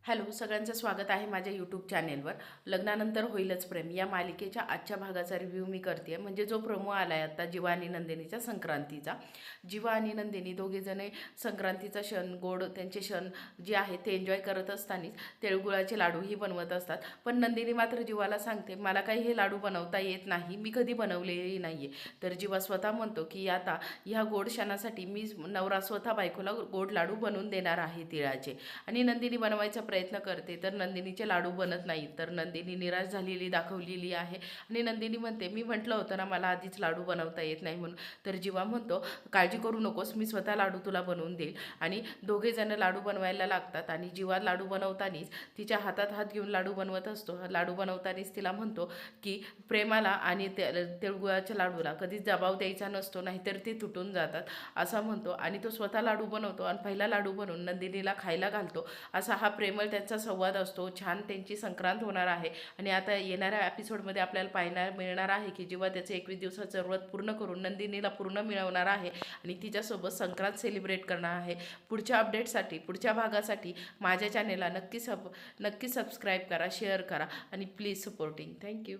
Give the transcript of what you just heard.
Hello, सगळ्यांचं स्वागत आहे माझ्या यूट्यूब चॅनेलवर. लग्नानंतर होईलच प्रेम या मालिकेच्या आजच्या भागाचा रिव्ह्यू मी करते आहे. म्हणजे जो प्रोमो आला आहे आता जीवा आणि नंदिनीच्या संक्रांतीचा. जीवा आणि नंदिनी दोघेजणे संक्रांतीचा क्षण, गोड त्यांचे क्षण जे आहे ते एन्जॉय करत असतानाच तिळगुळाचे लाडूही बनवत असतात. पण नंदिनी मात्र जीवाला सांगते, मला काही हे लाडू बनवता येत नाही, मी कधी बनवलेही नाही आहे. तर जीवा स्वतः म्हणतो की आता ह्या गोड क्षणासाठी मी नवरा स्वतः बायकोला गोड लाडू बनवून देणार आहे तिळाचे. आणि नंदिनी बनवायचा प्रयत्न करते तर नंदिनीचे लाडू बनत नाही. तर नंदिनी निराश झालेली दाखवलेली आहे आणि नंदिनी म्हणते, मी म्हटलं होतं ना मला आधीच लाडू बनवता येत नाही म्हणून. तर जीवा म्हणतो, काळजी करू नकोस, मी स्वतः लाडू तुला बनवून देईल. आणि दोघे जण लाडू बनवायला लागतात आणि जीवा लाडू बनवतानीच तिच्या हातात हात घेऊन लाडू बनवत असतो. लाडू बनवतानीच तिला म्हणतो की प्रेमाला आणि तिळगुळाच्या लाडूला कधीच दबाव द्यायचा नसतो, नाहीतर ते तुटून जातात असं म्हणतो. आणि तो स्वतः लाडू बनवतो आणि पहिला लाडू बनवून नंदिनीला खायला घालतो. असा हा प्रेमळ त्यांचा संवाद असतो. छान त्यांची संक्रांत होणार आहे. आणि आता येणाऱ्या एपिसोडमध्ये आपल्याला पाहायला मिळणार आहे की जेव्हा त्याचं 21 दिवसाचं व्रत पूर्ण करून नंदिनीला पूर्ण मिळवणार आहे आणि तिच्यासोबत संक्रांत सेलिब्रेट करणार आहे. पुढच्या अपडेटसाठी, पुढच्या भागासाठी माझ्या चॅनेलला नक्की सबस्क्राईब करा, शेअर करा आणि प्लीज सपोर्टिंग. थँक्यू.